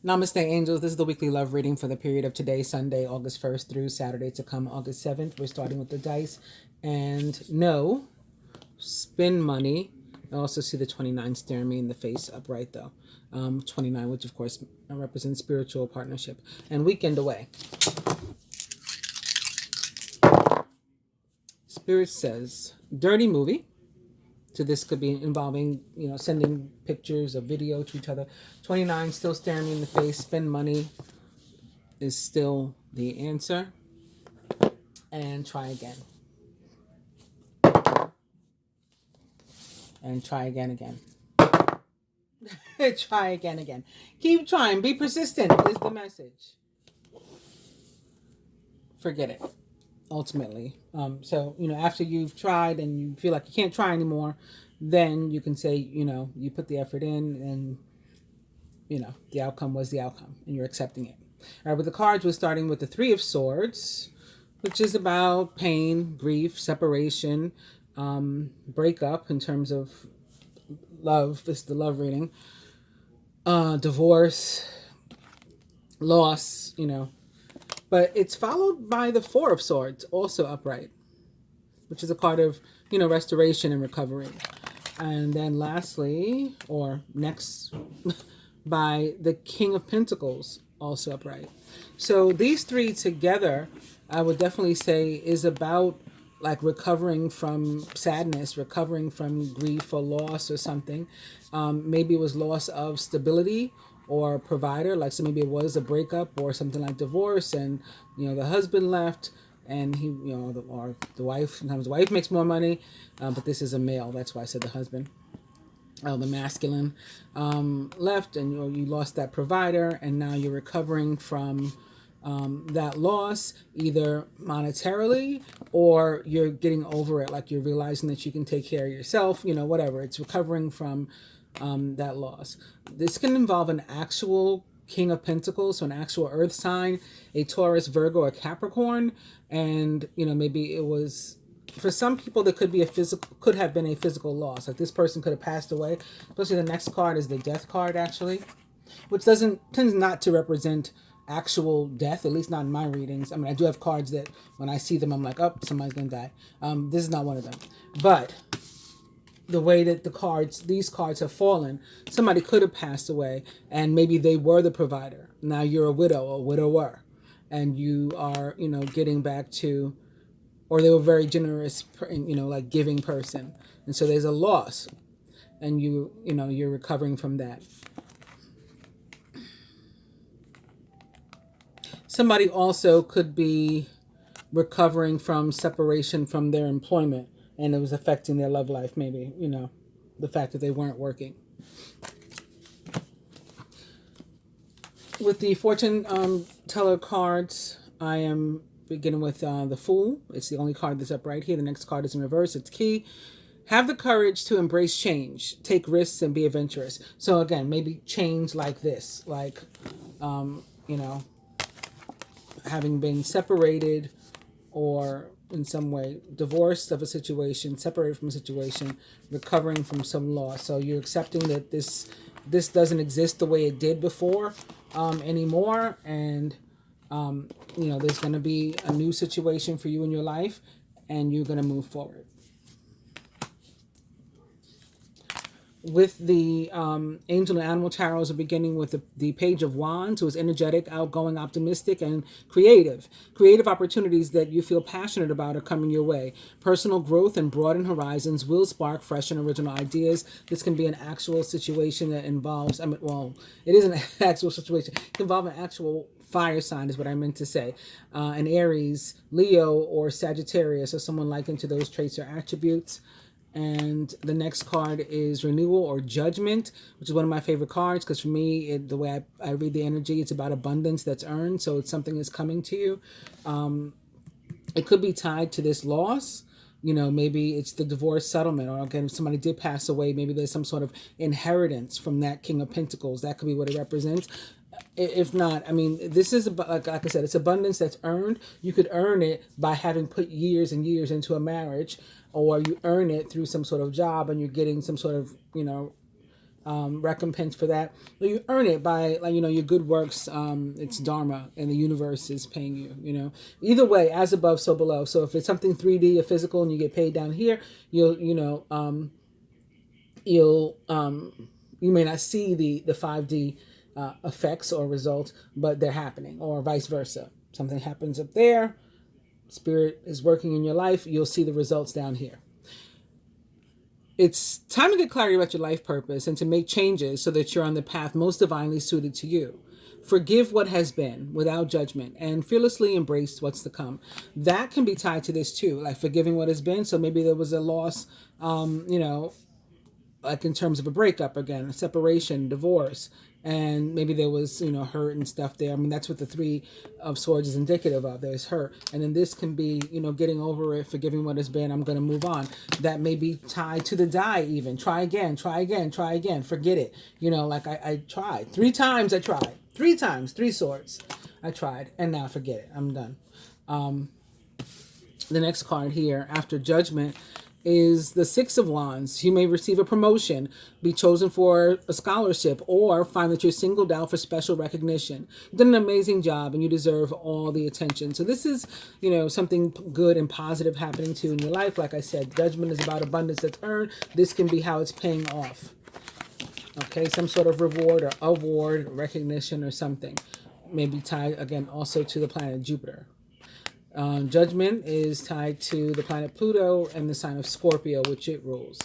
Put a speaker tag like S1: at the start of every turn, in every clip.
S1: Namaste, angels. This is the weekly love reading for the period of today, Sunday, August 1st through Saturday to come, August 7th. We're starting with the dice. And no, spin money. I also see the 29 staring me in the face upright, though. 29, which of course represents spiritual partnership. And weekend away. Spirit says, dirty movie. So this could be involving, sending pictures or video to each other. 29, still staring me in the face. Spend money is still the answer. And try again. And try again. Try again. Keep trying. Be persistent is the message. Forget it. Ultimately. So, after you've tried and you feel like you can't try anymore, then you can say, you put the effort in and, the outcome was the outcome and you're accepting it. All right, with the cards, we're starting with the Three of Swords, which is about pain, grief, separation, breakup in terms of love. This is the love reading. Divorce, loss, But it's followed by the Four of Swords, also upright, which is a card of, restoration and recovery. And then lastly, or next, by the King of Pentacles, also upright. So these three together, I would definitely say, is about like recovering from sadness, recovering from grief or loss or something. Maybe it was loss of stability or provider, like so maybe it was a breakup or something like divorce, and the husband left, and he, or the wife. Sometimes the wife makes more money, but this is a male. That's why I said the husband. The masculine left, and you lost that provider, and now you're recovering from that loss, either monetarily or you're getting over it, like you're realizing that you can take care of yourself. Whatever. It's recovering from that loss. This can involve an actual King of Pentacles, so an actual earth sign, a Taurus, Virgo, or Capricorn, and maybe it was, for some people there could have been a physical loss, like this person could have passed away. Especially the next card is the Death card, actually, which tends not to represent actual death, at least not in my readings. I mean, I do have cards that when I see them I'm like, oh, somebody's gonna die. This is not one of them, but the way that these cards have fallen, somebody could have passed away and maybe they were the provider. Now you're a widow or widower, and you are, getting back to, or they were very generous, like giving person. And so there's a loss and you're recovering from that. Somebody also could be recovering from separation from their employment, and it was affecting their love life, maybe, the fact that they weren't working. With the fortune teller cards, I am beginning with the Fool. It's the only card that's up right here. The next card is in reverse. It's key. Have the courage to embrace change. Take risks and be adventurous. So again, maybe change like this, like, having been separated or in some way divorced of a situation, separated from a situation, recovering from some loss. So you're accepting that this doesn't exist the way it did before anymore, and there's going to be a new situation for you in your life, and you're going to move forward. With the angel and animal tarots, are beginning with the Page of Wands, who is energetic, outgoing, optimistic, and creative. Creative opportunities that you feel passionate about are coming your way. Personal growth and broaden horizons will spark fresh and original ideas. This can be an actual situation that involves, it is an actual situation. It can involve an actual fire sign is what I meant to say. An Aries, Leo, or Sagittarius, or someone likened to those traits or attributes. And the next card is Renewal or Judgment, which is one of my favorite cards because for me, the way I read the energy, it's about abundance that's earned. So it's something that's coming to you. It could be tied to this loss. Maybe it's the divorce settlement, or again, if somebody did pass away, maybe there's some sort of inheritance from that King of Pentacles. That could be what it represents. If not, this is, like I said, it's abundance that's earned. You could earn it by having put years and years into a marriage, or you earn it through some sort of job and you're getting some sort of, recompense for that. You earn it by, like, your good works. It's dharma, and the universe is paying you. Either way, as above, so below. So if it's something 3D or physical, and you get paid down here, you may not see the 5D effects or results, but they're happening, or vice versa. Something happens up there, spirit is working in your life, you'll see the results down here. It's time to get clarity about your life purpose and to make changes so that you're on the path most divinely suited to you. Forgive what has been without judgment and fearlessly embrace what's to come. That can be tied to this too, like forgiving what has been. So maybe there was a loss, like in terms of a breakup again, a separation, divorce, and maybe there was, hurt and stuff there. I mean, that's what the 3 of Swords is indicative of. There's hurt. And then this can be, getting over it, forgiving what has been, I'm going to move on. That may be tied to the die even. Try again, forget it. Like I tried. 3 times I tried. 3 times, 3 swords. I tried, and now forget it. I'm done. The next card here, after judgment, is the 6 of Wands. You may receive a promotion, be chosen for a scholarship, or find that you're singled out for special recognition. You've done an amazing job and you deserve all the attention. So this is, something good and positive happening to you in your life. Like I said, judgment is about abundance that's earned. This can be how it's paying off. Okay, some sort of reward or award, recognition or something. Maybe tied, again, also to the planet Jupiter. Judgment is tied to the planet Pluto and the sign of Scorpio, which it rules.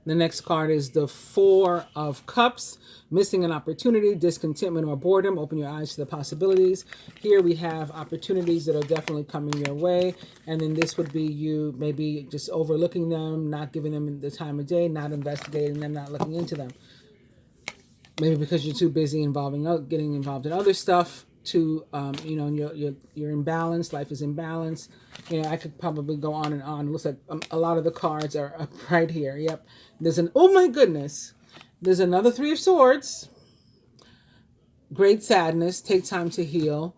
S1: The next card is the 4 of Cups. Missing an opportunity, discontentment, or boredom. Open your eyes to the possibilities. Here we have opportunities that are definitely coming your way. And then this would be you maybe just overlooking them, not giving them the time of day, not investigating them, not looking into them. Maybe because you're too busy getting involved in other stuff. You're in balance. Life is in balance. I could probably go on and on. It looks like a lot of the cards are up right here. Yep. Oh my goodness. There's another 3 of Swords. Great sadness. Take time to heal.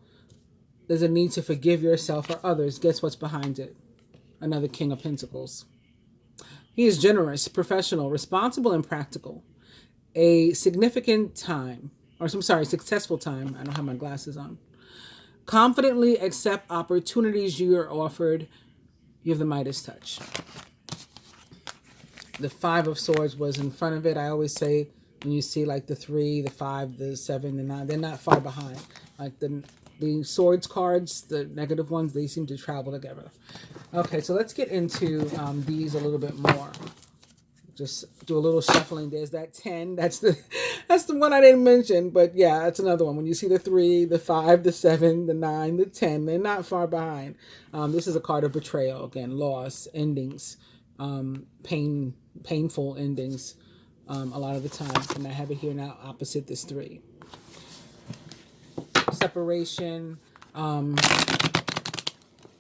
S1: There's a need to forgive yourself or others. Guess what's behind it? Another King of Pentacles. He is generous, professional, responsible, and practical. A significant time. Successful time. I don't have my glasses on. Confidently accept opportunities you are offered. You have the Midas touch. The 5 of Swords was in front of it. I always say when you see like the 3, the 5, the 7, the 9, they're not far behind. Like the Swords cards, the negative ones, they seem to travel together. Okay, so let's get into these a little bit more. Just do a little shuffling. There's that 10. That's the one I didn't mention. But yeah, that's another one. When you see the 3, the 5, the 7, the 9, the 10, they're not far behind. This is a card of betrayal. Again, loss, endings, painful endings a lot of the time. And I have it here now opposite this 3. Separation,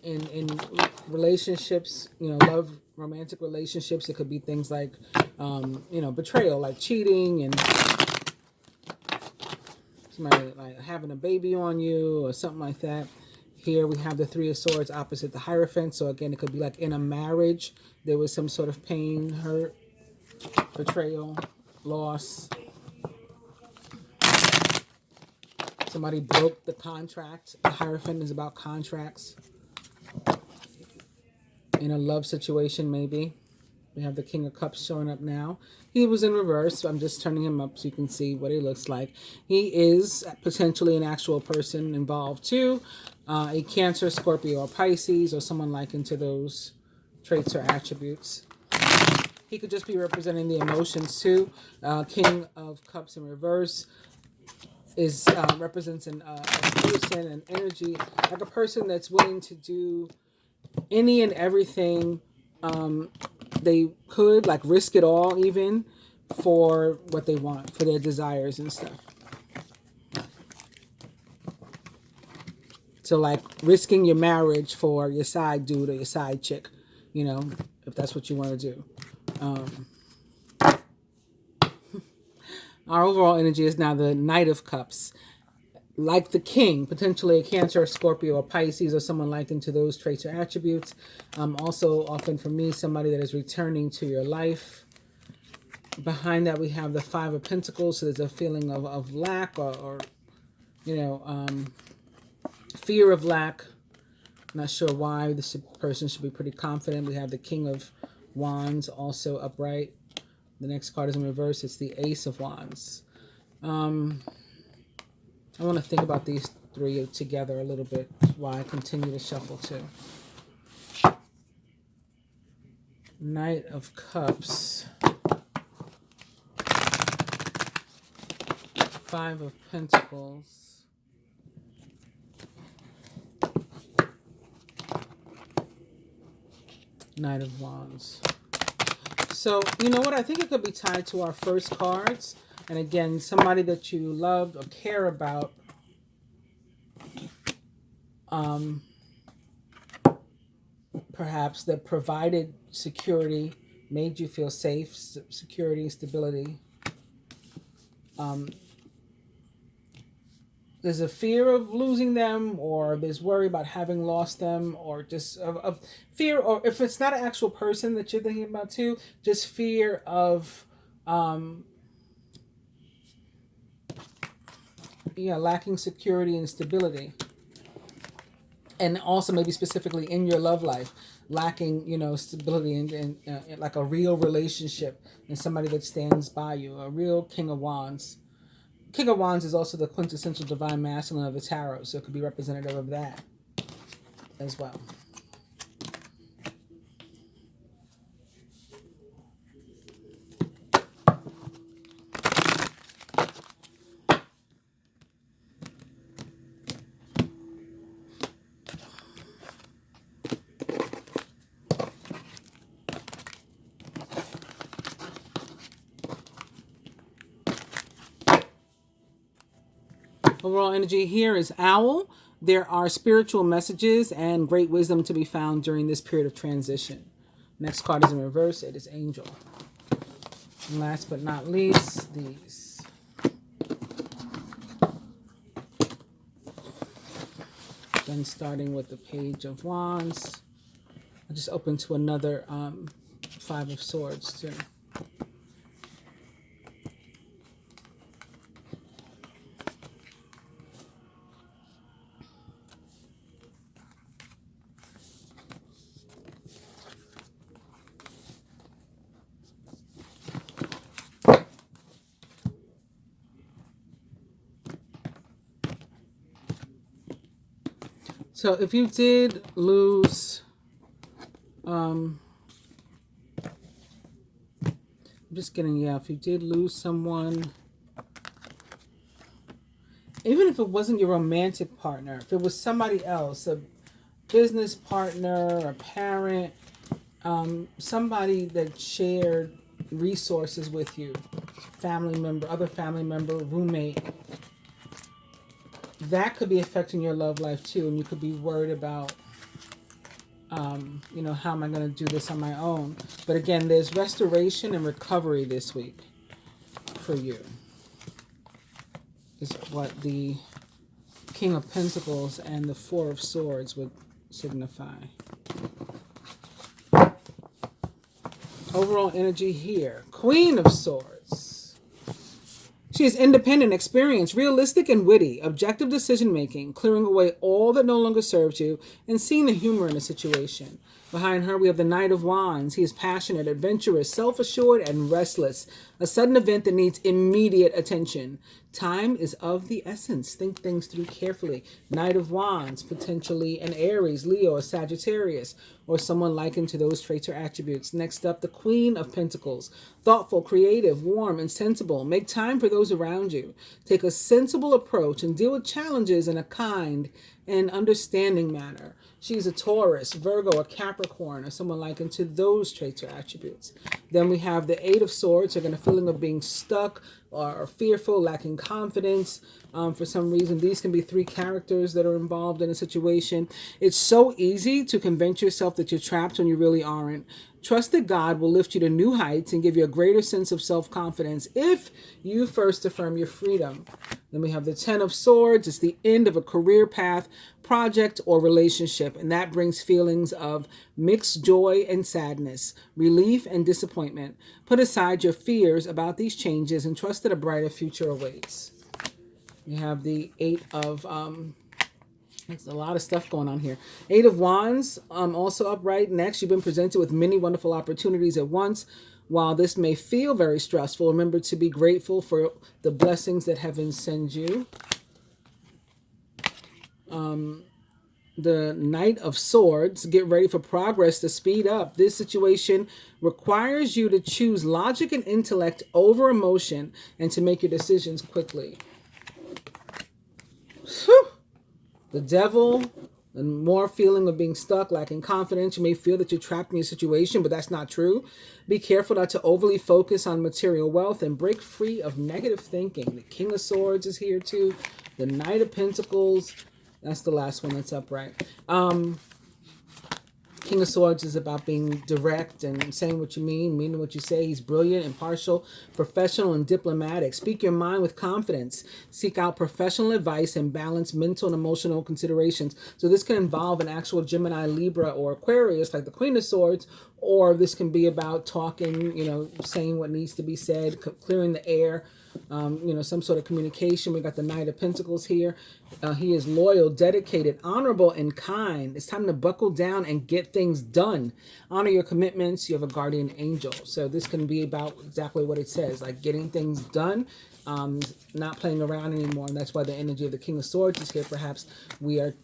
S1: in relationships, love, romantic relationships. It could be things like, betrayal, like cheating and somebody like having a baby on you or something like that. Here we have the 3 of Swords opposite the Hierophant. So again, it could be like in a marriage, there was some sort of pain, hurt, betrayal, loss. Somebody broke the contract. The Hierophant is about contracts. In a love situation, maybe. We have the King of Cups showing up now. He was in reverse, so I'm just turning him up so you can see what he looks like. He is potentially an actual person involved too. A Cancer, Scorpio, or Pisces, or someone likened to those traits or attributes. He could just be representing the emotions too. King of Cups in reverse is represents a person, an energy, like a person that's willing to do any and everything they could, like risk it all even for what they want, for their desires and stuff. So like risking your marriage for your side dude or your side chick, if that's what you want to do. Our overall energy is now the Knight of Cups. like the king, potentially a Cancer, a Scorpio, or Pisces, or someone likened to those traits or attributes. Also, often for me, somebody that is returning to your life. Behind that, we have the Five of Pentacles. So there's a feeling of lack or fear of lack. Not sure why. This person should be pretty confident. We have the King of Wands also upright. The next card is in reverse. It's the Ace of Wands. I want to think about these three together a little bit while I continue to shuffle too. Knight of Cups. Five of Pentacles. Knight of Wands. So, you know what? I think it could be tied to our first cards. And again, somebody that you loved or care about. Perhaps that provided security, made you feel safe, security, stability. There's a fear of losing them, or there's worry about having lost them, or just of fear, or if it's not an actual person that you're thinking about too, just fear of lacking security and stability. And also maybe specifically in your love life, lacking, stability and like a real relationship and somebody that stands by you, a real King of Wands. King of Wands is also the quintessential divine masculine of the tarot, so it could be representative of that as well. Overall energy here is Owl. There are spiritual messages and great wisdom to be found during this period of transition. Next card is in reverse. It is Angel. And last but not least, these. Then starting with the Page of Wands. I just opened to another Five of Swords too. So if you did lose, I'm just getting, if you did lose someone, even if it wasn't your romantic partner, if it was somebody else, a business partner, a parent, somebody that shared resources with you, family member, other family member, roommate, that could be affecting your love life too, and you could be worried about, how am I going to do this on my own? But again, there's restoration and recovery this week for you, is what the King of Pentacles and the Four of Swords would signify. Overall energy here, Queen of Swords. She is independent, experienced, realistic, and witty, objective decision-making, clearing away all that no longer serves you, and seeing the humor in a situation. Behind her, we have the Knight of Wands. He is passionate, adventurous, self-assured, and restless. A sudden event that needs immediate attention. Time is of the essence. Think things through carefully. Knight of Wands, potentially an Aries, Leo, or Sagittarius, or someone likened to those traits or attributes. Next up, the Queen of Pentacles. Thoughtful, creative, warm, and sensible. Make time for those around you. Take a sensible approach and deal with challenges in a kind and understanding manner. She's a Taurus, Virgo, or Capricorn, or someone likened to those traits or attributes. Then we have the Eight of Swords, again, a feeling of being stuck or fearful, lacking confidence. For some reason, these can be three characters that are involved in a situation. It's so easy to convince yourself that you're trapped when you really aren't. Trust that God will lift you to new heights and give you a greater sense of self-confidence if you first affirm your freedom. Then we have the Ten of Swords. It's the end of a career path, project, or relationship. And that brings feelings of mixed joy and sadness, relief and disappointment. Put aside your fears about these changes and trust that a brighter future awaits. You have the Eight of... there's a lot of stuff going on here. Eight of Wands, also upright. Next, you've been presented with many wonderful opportunities at once. While this may feel very stressful, remember to be grateful for the blessings that heaven sends you. The Knight of Swords, get ready for progress to speed up. This situation requires you to choose logic and intellect over emotion and to make your decisions quickly. Whew. The Devil, and more feeling of being stuck, lacking confidence. You may feel that you're trapped in your situation, but that's not true. Be careful not to overly focus on material wealth and break free of negative thinking. The King of Swords is here too. The Knight of Pentacles. That's the last one that's upright. King of Swords is about being direct and saying what you mean, meaning what you say. He's brilliant, impartial, professional, and diplomatic. Speak your mind with confidence. Seek out professional advice and balance mental and emotional considerations. So this can involve an actual Gemini, Libra, or Aquarius, like the Queen of Swords, or this can be about talking, saying what needs to be said, clearing the air, some sort of communication. We got the Knight of Pentacles here. He is loyal, dedicated, honorable, and kind. It's time to buckle down and get things done. Honor your commitments. You have a guardian angel. So this can be about exactly what it says, like getting things done, not playing around anymore. And that's why the energy of the King of Swords is here. Perhaps we are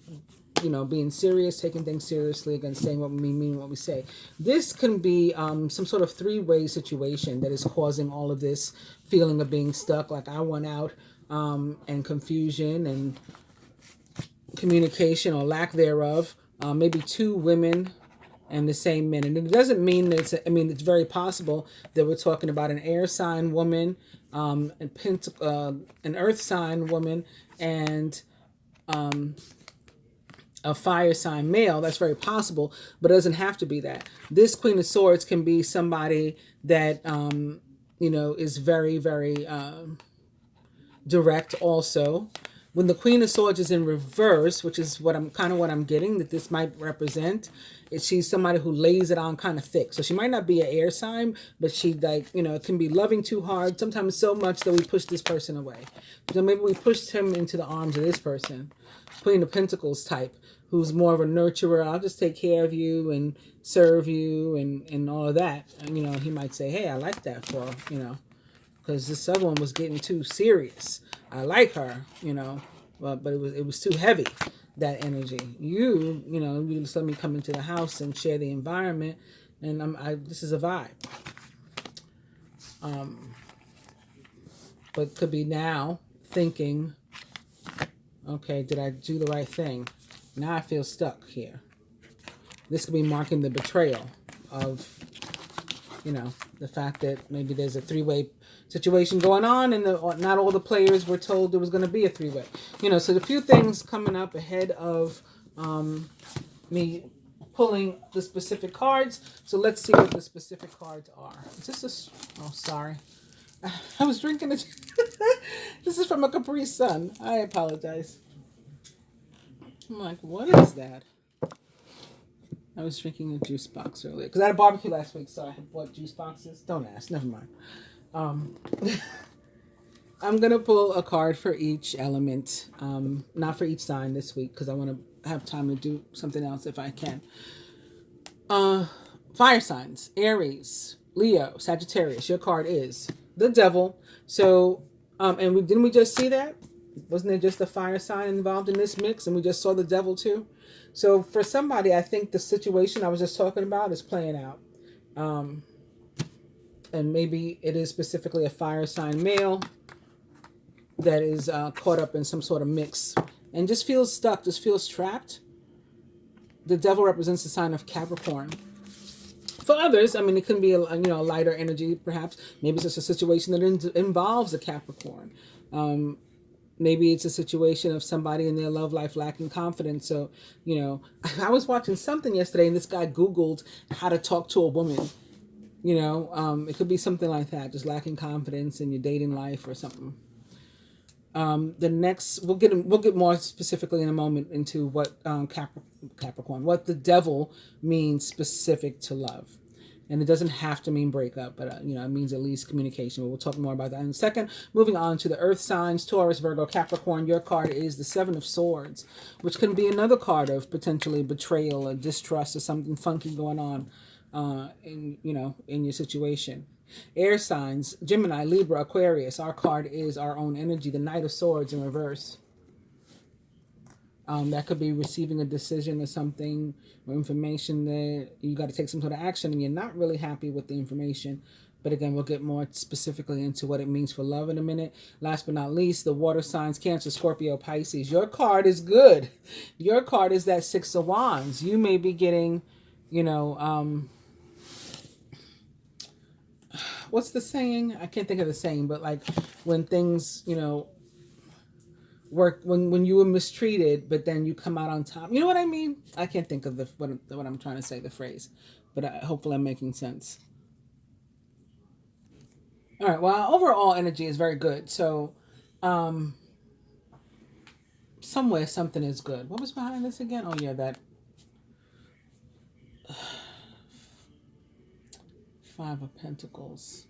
S1: being serious, taking things seriously, again, saying what we mean what we say. This can be some sort of three-way situation that is causing all of this feeling of being stuck, like I want out, and confusion and communication or lack thereof. Maybe two women and the same men. And it doesn't mean that it's very possible that we're talking about an air sign woman, an earth sign woman, and a fire sign male. That's very possible, but it doesn't have to be that. This Queen of Swords can be somebody that, is very, very direct also. When the Queen of Swords is in reverse, which is what I'm getting that this might represent, she's somebody who lays it on kind of thick. So she might not be an air sign, but she it can be loving too hard, sometimes so much that we push this person away. So maybe we pushed him into the arms of this person. Queen of Pentacles type, who's more of a nurturer. I'll just take care of you and serve you and all of that. And, he might say, hey, I like that for, because this other one was getting too serious. I like her, but it was too heavy, that energy. You just let me come into the house and share the environment, and this is a vibe. But could be now thinking, okay, did I do the right thing? Now I feel stuck here. This could be marking the betrayal of, the fact that maybe there's a three-way situation going on and not all the players were told there was going to be a three-way. So the few things coming up ahead of me pulling the specific cards. So let's see what the specific cards are. Is this oh, sorry. I was drinking it. This is from a Capri Sun. I apologize. I'm like, what is that? I was drinking a juice box earlier because I had a barbecue last week, so I had bought juice boxes. Don't ask. Never mind. I'm gonna pull a card for each element, not for each sign this week because I want to have time to do something else if I can. Fire signs: Aries, Leo, Sagittarius. Your card is the Devil. So, didn't we just see that? Wasn't there just a fire sign involved in this mix? And we just saw the Devil too. So for somebody, I think the situation I was just talking about is playing out. And maybe it is specifically a fire sign male that is caught up in some sort of mix and just feels stuck, just feels trapped. The Devil represents the sign of Capricorn. For others, it can be a lighter energy, perhaps. Maybe it's just a situation that involves a Capricorn. Maybe it's a situation of somebody in their love life lacking confidence. So, I was watching something yesterday and this guy Googled how to talk to a woman. It could be something like that, just lacking confidence in your dating life or something. The next, we'll get more specifically in a moment into what Capricorn, what the devil means specific to love. And it doesn't have to mean breakup, but it means at least communication. We'll talk more about that in a second. Moving on to the earth signs, Taurus, Virgo, Capricorn. Your card is the Seven of Swords, which can be another card of potentially betrayal or distrust or something funky going on in your situation. Air signs, Gemini, Libra, Aquarius. Our card is our own energy, the Knight of Swords in reverse. That could be receiving a decision or something, or information that you got to take some sort of action and you're not really happy with the information. But again, we'll get more specifically into what it means for love in a minute. Last but not least, the water signs, Cancer, Scorpio, Pisces. Your card is good. Your card is that Six of Wands. You may be getting, what's the saying? I can't think of the saying, but like when things, work, when you were mistreated, but then you come out on top. You know what I mean? I can't think of what I'm trying to say, the phrase, but hopefully I'm making sense. All right. Well, overall energy is very good. So, somewhere something is good. What was behind this again? Oh yeah, that Five of Pentacles.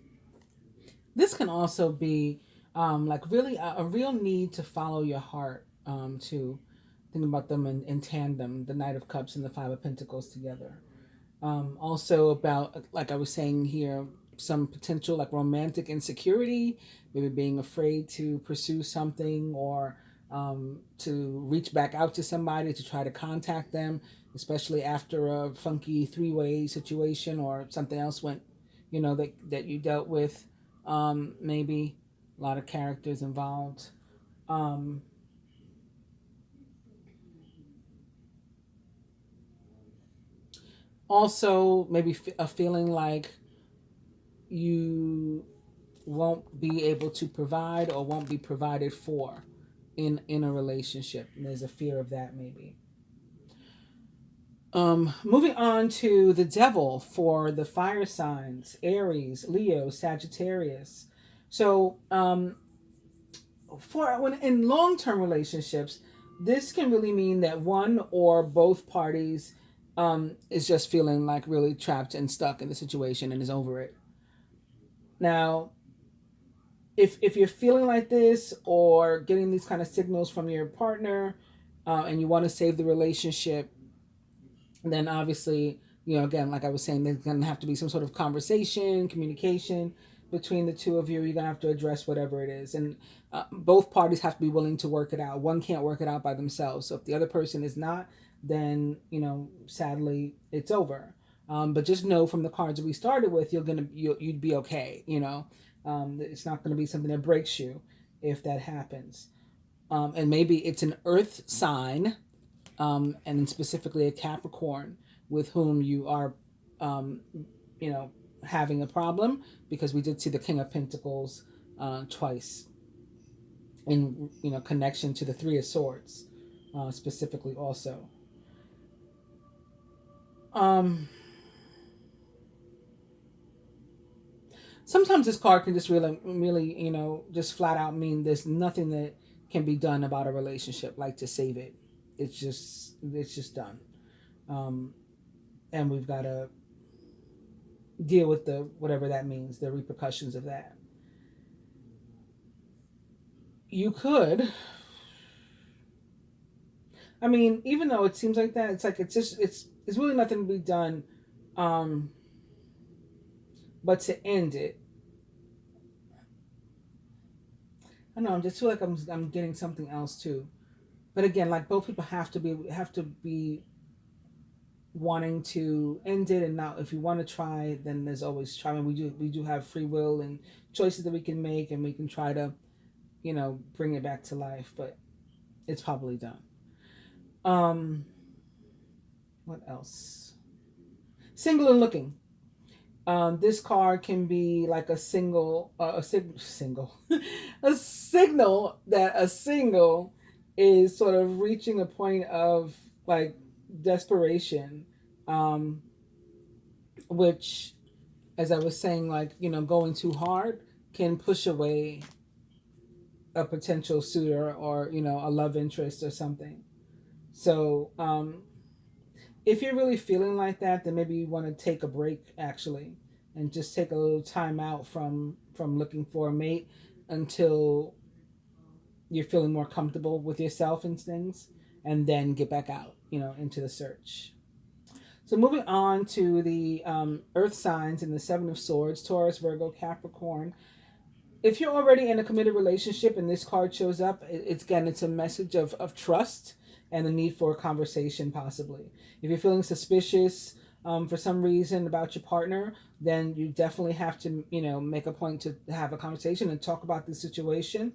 S1: This can also be like really a real need to follow your heart, to think about them in tandem, the Knight of Cups and the Five of Pentacles together. Also about, like I was saying here, some potential like romantic insecurity, maybe being afraid to pursue something or to reach back out to somebody to try to contact them, especially after a funky three-way situation or something else went, that you dealt with. Maybe a lot of characters involved. Also, maybe a feeling like you won't be able to provide or won't be provided for in a relationship. And there's a fear of that maybe. Moving on to the devil for the fire signs, Aries, Leo, Sagittarius. So for when in long-term relationships, this can really mean that one or both parties is just feeling like really trapped and stuck in the situation and is over it. Now, if you're feeling like this or getting these kind of signals from your partner, and you want to save the relationship, then obviously, again, like I was saying, there's going to have to be some sort of conversation, communication between the two of you. You're going to have to address whatever it is. And both parties have to be willing to work it out. One can't work it out by themselves. So if the other person is not, then, sadly, it's over. But just know from the cards that we started with, you'd be okay. It's not going to be something that breaks you if that happens. And maybe it's an earth sign, and specifically a Capricorn with whom you are, having a problem, because we did see the King of Pentacles twice in, connection to the Three of Swords, specifically also. Sometimes this card can just really, just flat out mean there's nothing that can be done about a relationship, like to save it. It's just done. And we've got to deal with whatever that means, the repercussions of that. You could, even though it seems like that, it's like, it's really nothing to be done, but to end it. I don't know, I just feel like I'm getting something else too. But again, like both people have to be wanting to end it, and not, if you want to try, then there's always try. We do have free will and choices that we can make, and we can try to, bring it back to life, but it's probably done. What else? Single and looking. This card can be like a single, a signal that a single is sort of reaching a point of like desperation, which, as I was saying, like, going too hard can push away a potential suitor or, you know, a love interest or something. So if you're really feeling like that, then maybe you want to take a break actually, and just take a little time out from looking for a mate until you're feeling more comfortable with yourself and things, and then get back out, you know, into the search. So moving on to the earth signs in the Seven of Swords: Taurus, Virgo, Capricorn. If you're already in a committed relationship and this card shows up, it's a message of trust and the need for a conversation, possibly. If you're feeling suspicious for some reason about your partner, then you definitely have to, you know, make a point to have a conversation and talk about the situation,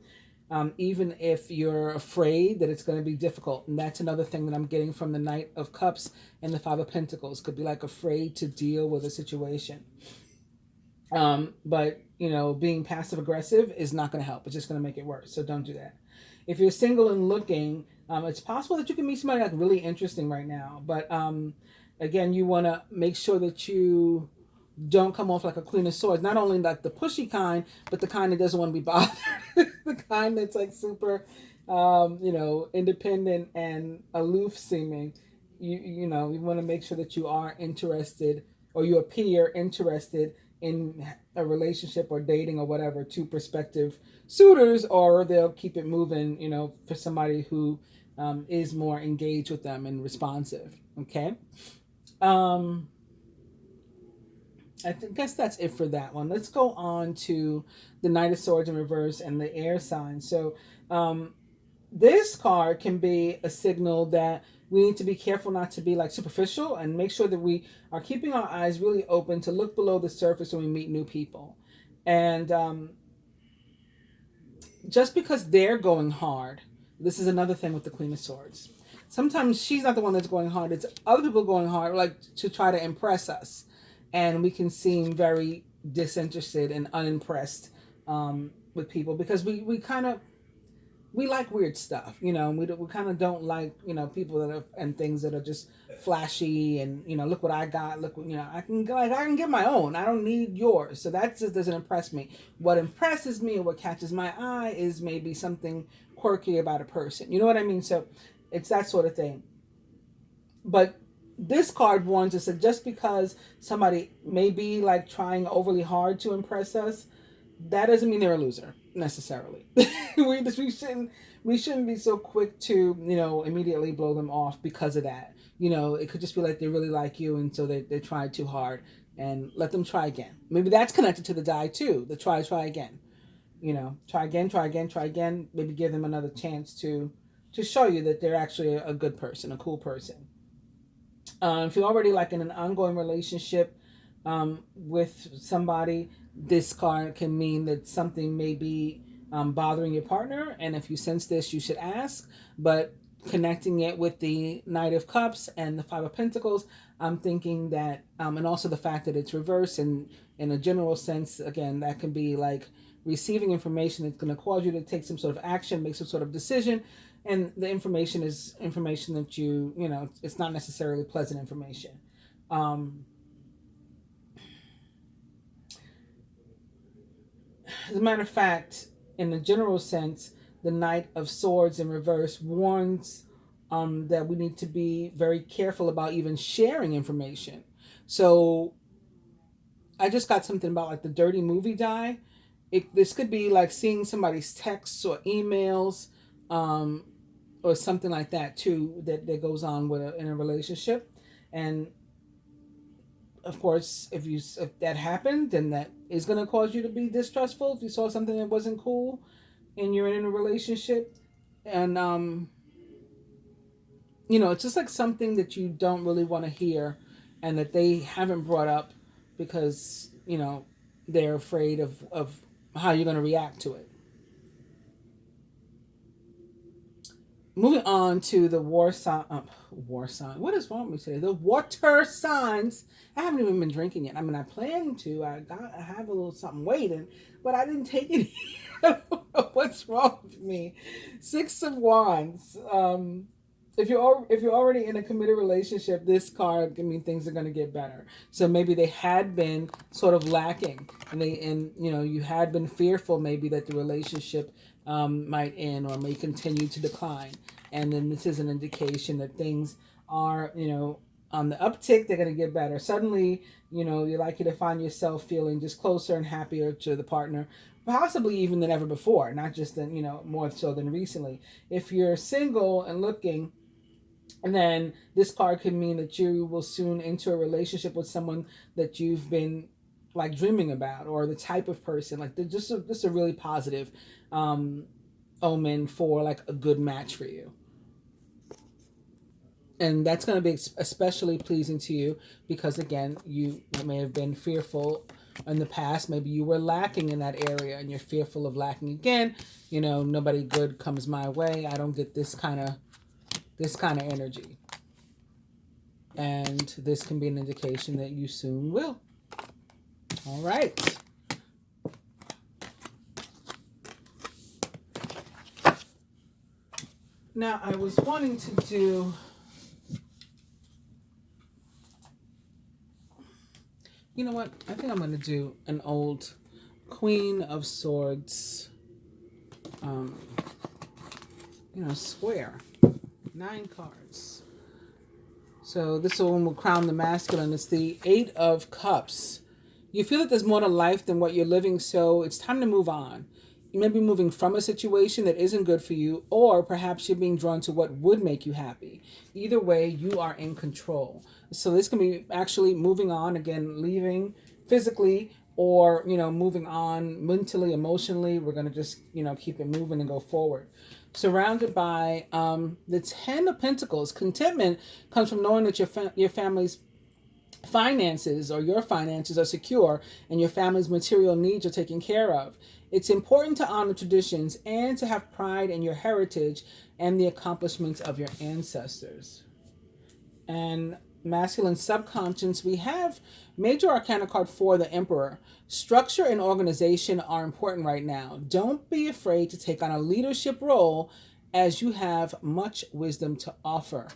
S1: even if you're afraid that it's going to be difficult. And that's another thing that I'm getting from the Knight of Cups and the Five of Pentacles. Could be like afraid to deal with a situation. But, you know, being passive aggressive is not going to help. It's just going to make it worse. So don't do that. If you're single and looking, it's possible that you can meet somebody like really interesting right now. But again, you want to make sure that you don't come off like a Queen of Swords. Not only like the pushy kind, but the kind that doesn't want to be bothered. The kind that's like super, you know, independent and aloof seeming. You know, you want to make sure that you are interested, or you appear interested in a relationship or dating or whatever to prospective suitors, or they'll keep it moving, you know, for somebody who is more engaged with them and responsive. Okay. I guess that's it for that one. Let's go on to the Knight of Swords in reverse and the air sign. So this card can be a signal that we need to be careful not to be like superficial, and make sure that we are keeping our eyes really open to look below the surface when we meet new people. And just because they're going hard, this is another thing with the Queen of Swords. Sometimes she's not the one that's going hard. It's other people going hard, like to try to impress us. And we can seem very disinterested and unimpressed with people, because we kind of, we like weird stuff, you know. We kind of don't like, you know, people that are, and things that are just flashy and, you know, look what I got, look what, you know, I can get my own. I don't need yours. So that just doesn't impress me. What impresses me or what catches my eye is maybe something quirky about a person. You know what I mean? So it's that sort of thing. But this card warns us that just because somebody may be like trying overly hard to impress us, that doesn't mean they're a loser necessarily. we shouldn't be so quick to, you know, immediately blow them off because of that. You know, it could just be like they really like you, and so they tried too hard, and let them try again. Maybe that's connected to the die too. The try again. You know, try again. Maybe give them another chance to show you that they're actually a good person, a cool person. If you're already like in an ongoing relationship with somebody, this card can mean that something may be bothering your partner. And if you sense this, you should ask. But connecting it with the Knight of Cups and the Five of Pentacles, I'm thinking that, and also the fact that it's reversed, and in a general sense, again, that can be like receiving information that's going to cause you to take some sort of action, make some sort of decision. And the information is information that you know, it's not necessarily pleasant information. As a matter of fact, in the general sense, the Knight of Swords in reverse warns that we need to be very careful about even sharing information. So I just got something about like the dirty movie die. This could be like seeing somebody's texts or emails, or something like that too, that goes on in a relationship. And of course, if that happened, then that is going to cause you to be distrustful. If you saw something that wasn't cool and you're in a relationship, and you know, it's just like something that you don't really want to hear, and that they haven't brought up because, you know, they're afraid of how you're going to react to it. Moving on to the war sign. What is wrong with me today? The water signs. I haven't even been drinking yet. I mean, I plan to. I have a little something waiting, but I didn't take it. I don't know what's wrong with me. Six of Wands. If you're already in a committed relationship, this card can mean things are going to get better. So maybe they had been sort of lacking, and you know, you had been fearful maybe that the relationship might end or may continue to decline. And then this is an indication that things are, on the uptick. They're going to get better. Suddenly, you're likely to find yourself feeling just closer and happier to the partner, possibly even than ever before, not just than, more so than recently. If you're single and looking, and then this card could mean that you will soon enter a relationship with someone that you've been like dreaming about, or the type of person, like just a really positive omen for like a good match for you. And that's going to be especially pleasing to you because, again, you may have been fearful in the past. Maybe you were lacking in that area and you're fearful of lacking again. Nobody good comes my way. I don't get this kind of energy. And this can be an indication that you soon will. All right. Now, I was wanting to do... You know what? I think I'm going to do an old Queen of Swords, square. 9 cards. So this one will crown the masculine. It's the 8 of Cups. You feel that there's more to life than what you're living, so it's time to move on. You may be moving from a situation that isn't good for you, or perhaps you're being drawn to what would make you happy. Either way, you are in control. So this can be actually moving on, again, leaving physically, or, moving on mentally, emotionally. We're going to just, keep it moving and go forward. Surrounded by the 10 of Pentacles. Contentment comes from knowing that your family's finances or your finances are secure and your family's material needs are taken care of. It's important to honor traditions and to have pride in your heritage and the accomplishments of your ancestors. And masculine subconscious, we have Major Arcana card 4, the Emperor. Structure and organization are important right now. Don't be afraid to take on a leadership role as you have much wisdom to offer.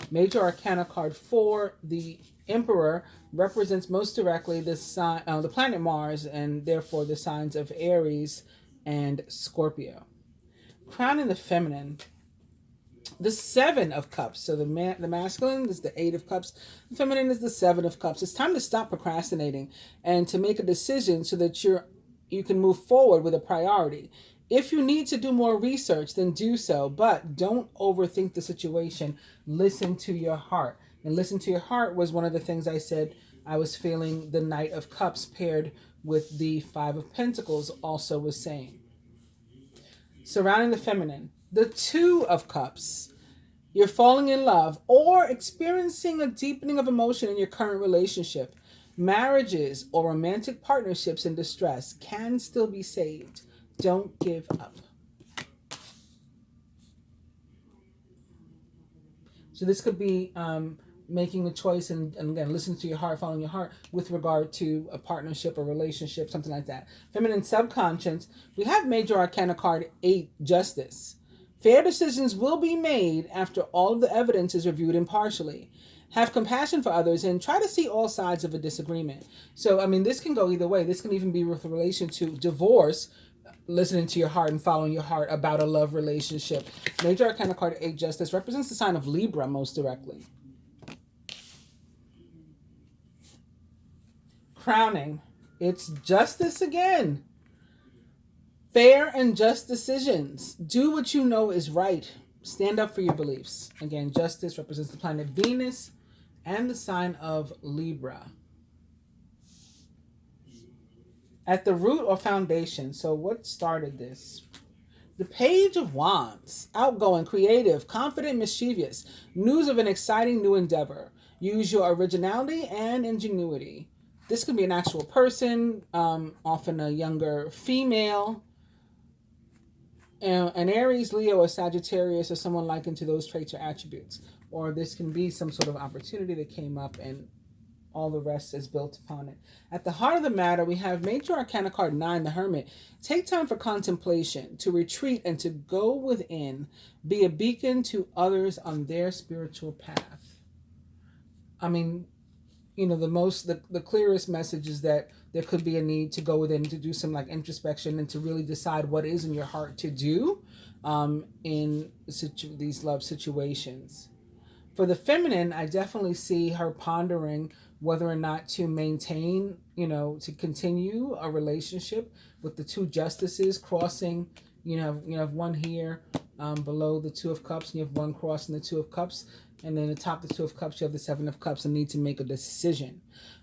S1: Major Arcana card 4, the Emperor, represents most directly the planet Mars, and therefore the signs of Aries and Scorpio. Crowning the feminine, the 7 of Cups. So the masculine is the 8 of Cups. The feminine is the 7 of Cups. It's time to stop procrastinating and to make a decision so that you can move forward with a priority. If you need to do more research, then do so, but don't overthink the situation. Listen to your heart. And listen to your heart was one of the things I said I was feeling the Knight of Cups paired with the 5 of Pentacles also was saying. Surrounding the feminine, the 2 of Cups. You're falling in love or experiencing a deepening of emotion in your current relationship. Marriages or romantic partnerships in distress can still be saved. Don't give up. So this could be making a choice and again, listen to your heart, following your heart with regard to a partnership or relationship, something like that. Feminine subconscious, we have Major Arcana card 8, Justice. Fair decisions will be made after all of the evidence is reviewed impartially. Have compassion for others and try to see all sides of a disagreement. So, this can go either way. This can even be with relation to divorce, listening to your heart and following your heart about a love relationship. Major Arcana card 8, Justice, represents the sign of Libra most directly. Crowning, it's Justice again. Fair and just decisions. Do what you know is right. Stand up for your beliefs. Again, Justice represents the planet Venus and the sign of Libra. At the root or foundation. So what started this? The Page of Wands. Outgoing, creative, confident, mischievous. News of an exciting new endeavor. Use your originality and ingenuity. This could be an actual person, often a younger female. An Aries, Leo, or Sagittarius, or someone likened to those traits or attributes. Or this can be some sort of opportunity that came up and all the rest is built upon it. At the heart of the matter, we have Major Arcana card 9, the Hermit. Take time for contemplation, to retreat and to go within. Be a beacon to others on their spiritual path. The clearest message is that there could be a need to go within to do some like introspection and to really decide what is in your heart to do in these love situations. For the feminine, I definitely see her pondering whether or not to maintain, to continue a relationship with the two justices crossing. You have one here below the Two of Cups, and you have one crossing the Two of Cups, and then atop the Two of Cups, you have the Seven of Cups and need to make a decision.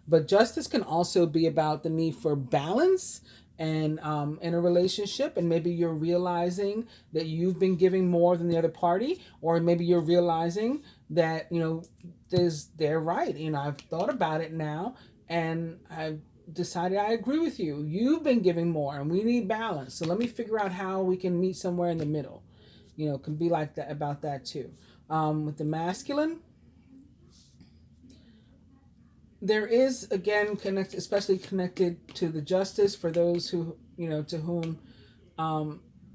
S1: But justice can also be about the need for balance and in a relationship, and maybe you're realizing that you've been giving more than the other party, or maybe you're realizing that they're right. I've thought about it now, and I've decided I agree with you. You've been giving more, and we need balance. So let me figure out how we can meet somewhere in the middle. It can be like that about that too. With the masculine, there is, again, especially connected to the justice for those who, to whom,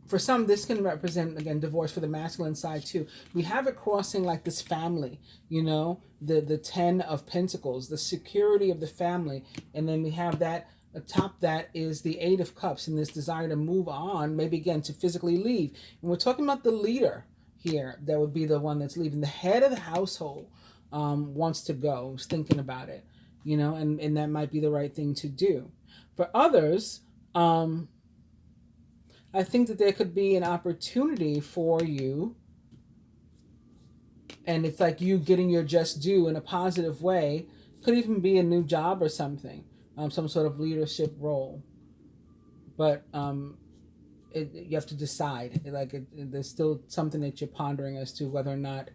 S1: for some, this can represent, again, divorce for the masculine side too. We have it crossing like this family, the 10 of Pentacles, the security of the family. And then we have that, atop that is the 8 of Cups and this desire to move on, maybe again, to physically leave. And we're talking about the leader here. That would be the one that's leaving. The head of the household wants to go, is thinking about it. And that might be the right thing to do. For others, I think that there could be an opportunity for you, and it's like you getting your just due in a positive way. Could even be a new job or something, some sort of leadership role. But you have to decide. There's still something that you're pondering as to whether or not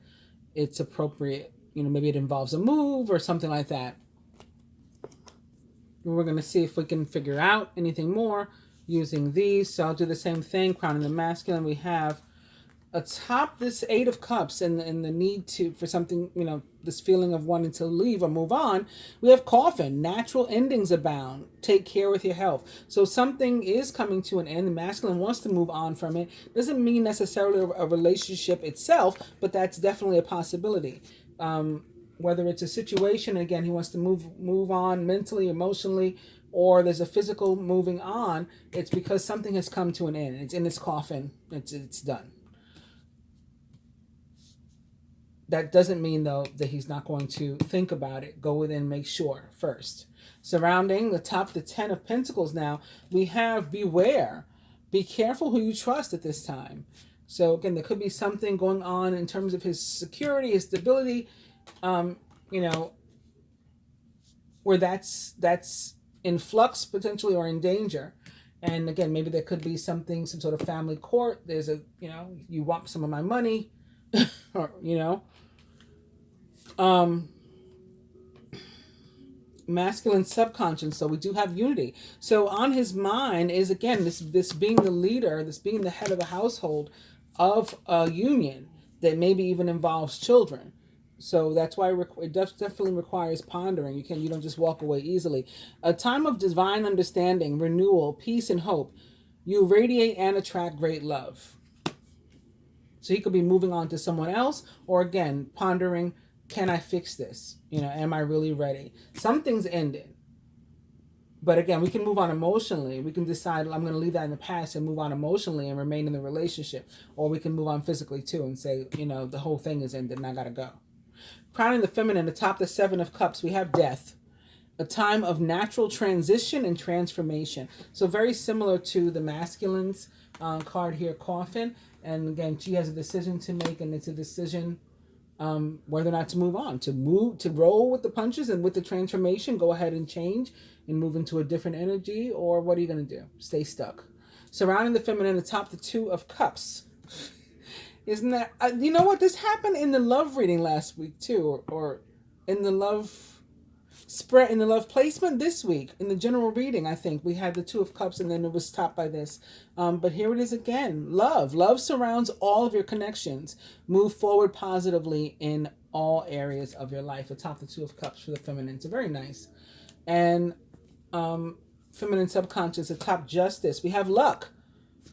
S1: it's appropriate. Maybe it involves a move or something like that. We're going to see if we can figure out anything more using these. So I'll do the same thing. Crowning the masculine, we have atop this 8 of Cups and the need for something, this feeling of wanting to leave or move on. We have Coffin. Natural endings abound. Take care with your health. So something is coming to an end. The masculine wants to move on from it. Doesn't mean necessarily a relationship itself, but that's definitely a possibility. Whether it's a situation, again, he wants to move on mentally, emotionally, or there's a physical moving on, it's because something has come to an end. It's in its coffin. It's done. That doesn't mean, though, that he's not going to think about it. Go within, make sure first. Surrounding the top, the 10 of Pentacles now, we have beware. Be careful who you trust at this time. So, again, there could be something going on in terms of his security, his stability, where that's in flux potentially or in danger. And again, maybe there could be some sort of family court. There's you want some of my money, or, masculine subconscious. So we do have unity. So on his mind is, again, this being the leader, this being the head of the household of a union that maybe even involves children. So that's why it definitely requires pondering. You don't just walk away easily. A time of divine understanding, renewal, peace, and hope. You radiate and attract great love. So he could be moving on to someone else, or again, pondering, can I fix this? Am I really ready? Something's ended. But again, we can move on emotionally. We can decide, I'm going to leave that in the past and move on emotionally and remain in the relationship. Or we can move on physically too and say, the whole thing is ended and I got to go. Crowning the feminine, atop the 7 of Cups, we have death. A time of natural transition and transformation. So very similar to the masculine's card here, Coffin. And again, she has a decision to make, and it's a decision whether or not to move on. To roll with the punches and with the transformation, go ahead and change and move into a different energy, or what are you going to do? Stay stuck. Surrounding the feminine, atop the 2 of Cups. Isn't that, you know what? This happened in the love reading last week too, or in the love spread, in the love placement this week. In the general reading, I think we had the 2 of Cups, and then it was topped by this. But here it is again. Love. Love surrounds all of your connections. Move forward positively in all areas of your life. Atop the 2 of Cups for the feminine. So very nice. And feminine subconscious, atop justice. We have luck.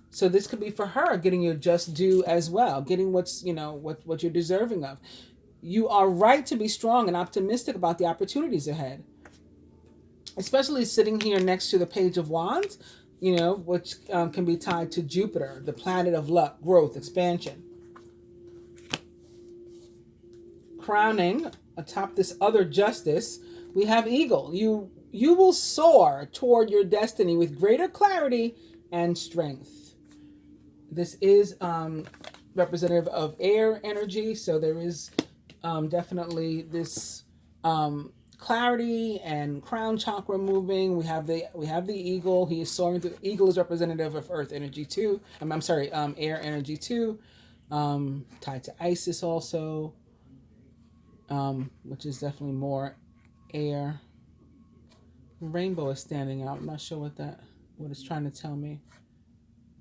S1: So this could be for her, getting your just due as well, getting what's, what you're deserving of. You are right to be strong and optimistic about the opportunities ahead. especially sitting here next to the Page of Wands, you know, which can be tied to Jupiter, the planet of luck, growth, expansion. Crowning atop this other justice, we have Eagle. You will soar toward your destiny with greater clarity and strength. This is representative of air energy, so there is definitely this clarity and crown chakra moving. We have the eagle. He is soaring through. Eagle is representative of earth energy too. I'm sorry, air energy too. Tied to Isis also, which is definitely more air. Rainbow is standing out. I'm not sure what it's trying to tell me.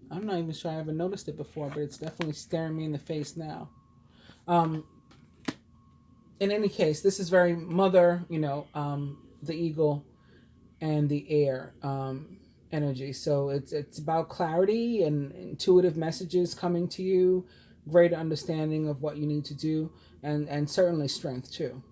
S1: I'm not even sure I ever noticed it before, but it's definitely staring me in the face now. In any case, this is very mother, you know, the eagle and the air energy. So it's about clarity and intuitive messages coming to you, greater understanding of what you need to do, and certainly strength too.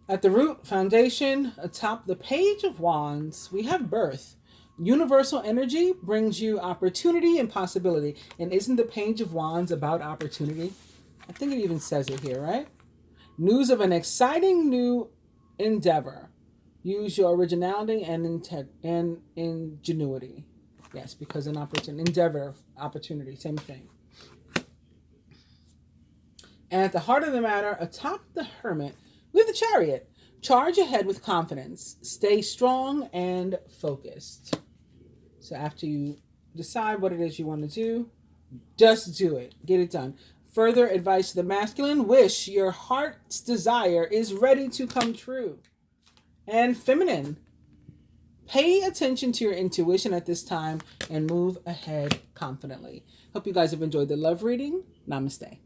S1: At the root foundation, atop the Page of Wands, we have birth. Universal energy brings you opportunity and possibility. And isn't the Page of Wands about opportunity? I think it even says it here, right? News of an exciting new endeavor. Use your originality and ingenuity. Yes, because an endeavor, opportunity, same thing. And at the heart of the matter, atop the Hermit, we have the Chariot. Charge ahead with confidence. Stay strong and focused. So after you decide what it is you want to do, just do it. Get it done. Further advice to the masculine: wish your heart's desire is ready to come true. And feminine, pay attention to your intuition at this time and move ahead confidently. Hope you guys have enjoyed the love reading. Namaste.